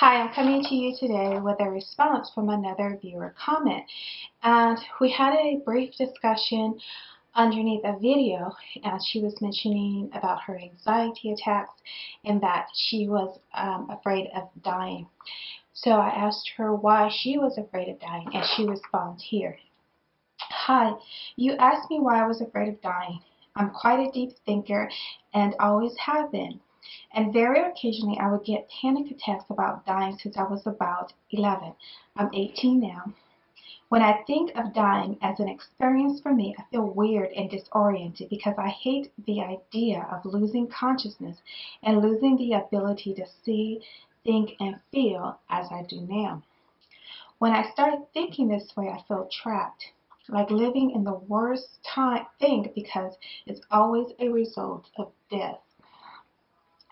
Hi, I'm coming to you today with a response from another viewer comment. And we had a brief discussion underneath a video, and she was mentioning about her anxiety attacks and that she was afraid of dying. So I asked her why she was afraid of dying, and she responds here. Hi, you asked me why I was afraid of dying. I'm quite a deep thinker and always have been. And very occasionally I would get panic attacks about dying since I was about 11. I'm 18 now. When I think of dying as an experience for me, I feel weird and disoriented because I hate the idea of losing consciousness and losing the ability to see, think, and feel as I do now. When I started thinking this way, I feel trapped, like living in the worst thing because it's always a result of death.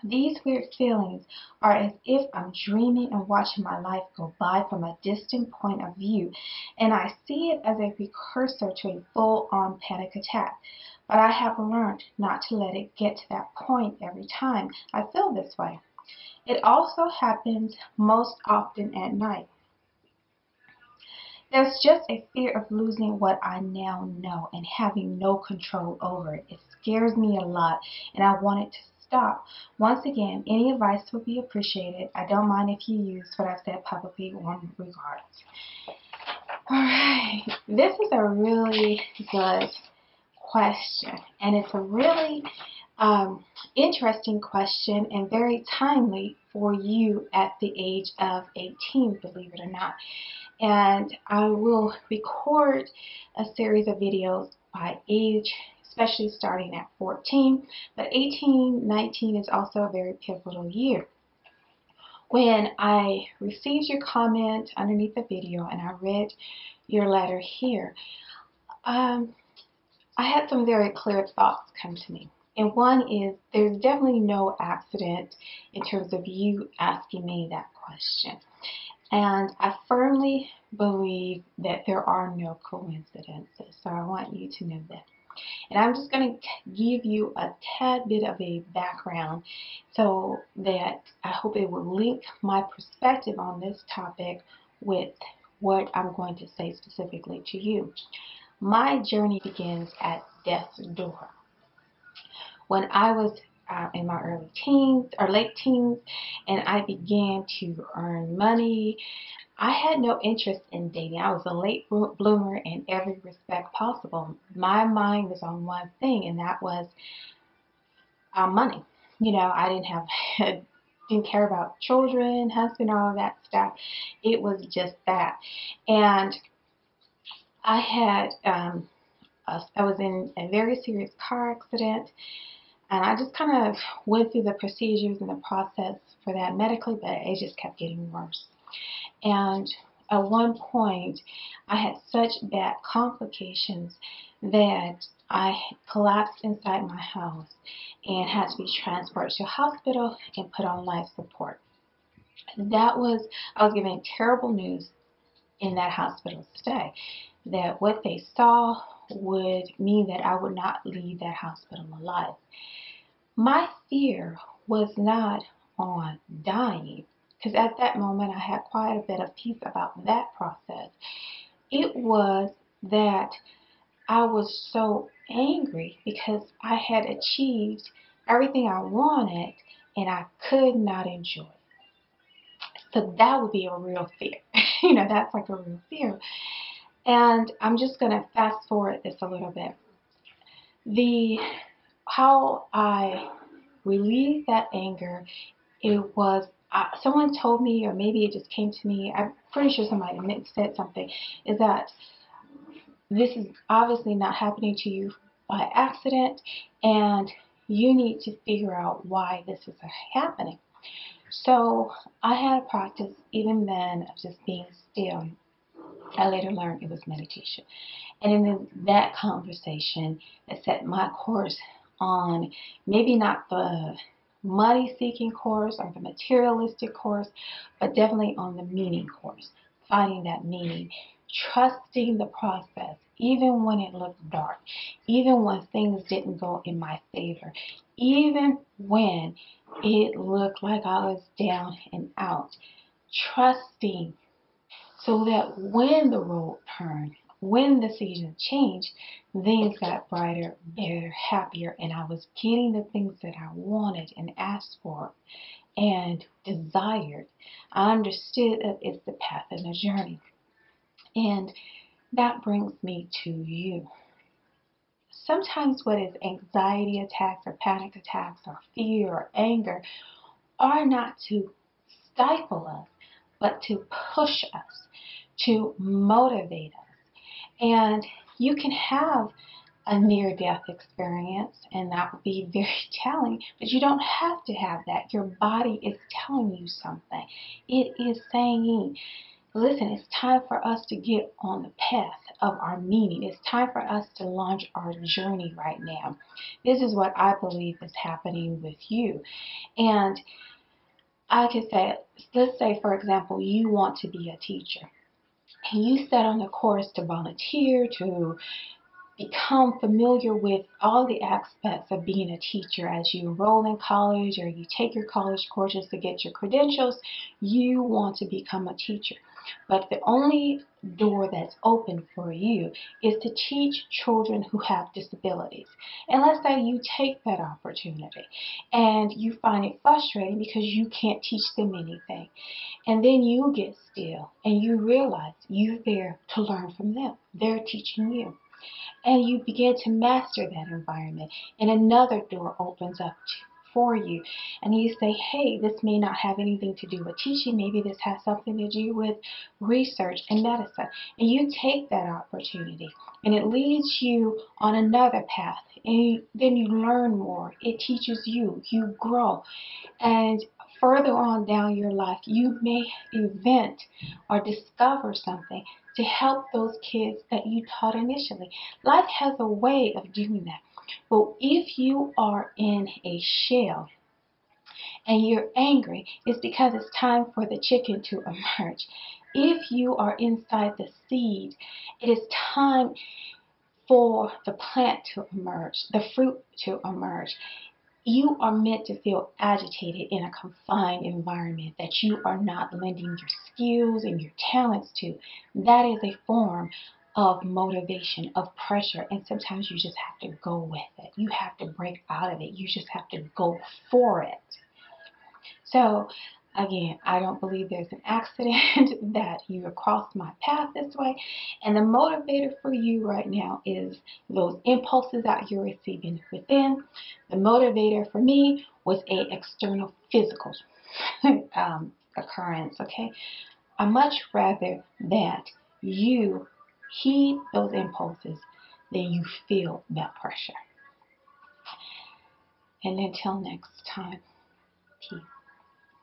These weird feelings are as if I'm dreaming and watching my life go by from a distant point of view, and I see it as a precursor to a full-on panic attack. But I have learned not to let it get to that point every time I feel this way. It also happens most often at night. There's just a fear of losing what I now know and having no control over it. It scares me a lot and I want it to stop. Once again, any advice would be appreciated. I don't mind if you use what I've said publicly on regards. Alright, this is a really good question, and it's a really interesting question and very timely for you at the age of 18, believe it or not. And I will record a series of videos by age, especially starting at 14, but 18, 19 is also a very pivotal year. When I received your comment underneath the video and I read your letter here, I had some very clear thoughts come to me. And one is there's definitely no accident in terms of you asking me that question. And I firmly believe that there are no coincidences. So I want you to know that. And I'm just going to give you a tad bit of a background so that I hope it will link my perspective on this topic with what I'm going to say specifically to you. My journey begins at death's door. When I was in my early teens or late teens and I began to earn money, I had no interest in dating. I was a late bloomer in every respect possible. My mind was on one thing, and that was money. You know, I didn't care about children, husband, all of that stuff. It was just that. And I had, I was in a very serious car accident, and I just kind of went through the procedures and the process for that medically, but it just kept getting worse. And at one point, I had such bad complications that I collapsed inside my house and had to be transferred to a hospital and put on life support. I was given terrible news in that hospital stay, that what they saw would mean that I would not leave that hospital alive. My fear was not on dying, because at that moment I had quite a bit of peace about that process. It was that I was so angry because I had achieved everything I wanted and I could not enjoy it. So that would be a real fear. That's like a real fear. And I'm just going to fast forward this a little bit. How I relieved that anger, it was someone told me, or maybe it just came to me, I'm pretty sure somebody said something, is that this is obviously not happening to you by accident, and you need to figure out why this is happening. So I had a practice even then of just being still. I later learned it was meditation. And in that conversation, it set my course on maybe not the money-seeking course or the materialistic course, but definitely on the meaning course, finding that meaning, trusting the process, even when it looked dark, even when things didn't go in my favor, even when it looked like I was down and out. trusting, so that when the road turned, when the season changed, things got brighter, better, happier, and I was getting the things that I wanted and asked for and desired. I understood that it's the path and the journey. And that brings me to you. Sometimes what is anxiety attacks or panic attacks or fear or anger are not to stifle us, but to push us, to motivate us. And you can have a near-death experience, and that would be very telling, but you don't have to have that. Your body is telling you something. It is saying, listen, it's time for us to get on the path of our meaning. It's time for us to launch our journey right now. This is what I believe is happening with you. And I could say, let's say, for example, you want to be a teacher. And you set on the course to volunteer, to become familiar with all the aspects of being a teacher. As you enroll in college or you take your college courses to get your credentials, you want to become a teacher. But the only door that's open for you is to teach children who have disabilities. And let's say you take that opportunity and you find it frustrating because you can't teach them anything. And then you get still and you realize you're there to learn from them. They're teaching you. And you begin to master that environment, and another door opens up for you. And you say, hey, this may not have anything to do with teaching. Maybe this has something to do with research and medicine. And you take that opportunity, and it leads you on another path. And then you learn more. It teaches you. You grow. And further on down your life, you may invent or discover something to help those kids that you taught initially. Life has a way of doing that. But if you are in a shell and you're angry, it's because it's time for the chicken to emerge. If you are inside the seed, it is time for the plant to emerge, the fruit to emerge. You are meant to feel agitated in a confined environment that you are not lending your skills and your talents to. That is a form of motivation, of pressure, and sometimes you just have to go with it. You have to break out of it. You just have to go for it. So, again, I don't believe there's an accident that you have crossed my path this way. And the motivator for you right now is those impulses that you're receiving within. The motivator for me was a external physical occurrence, okay? I much rather that you heed those impulses than you feel that pressure. And until next time, peace.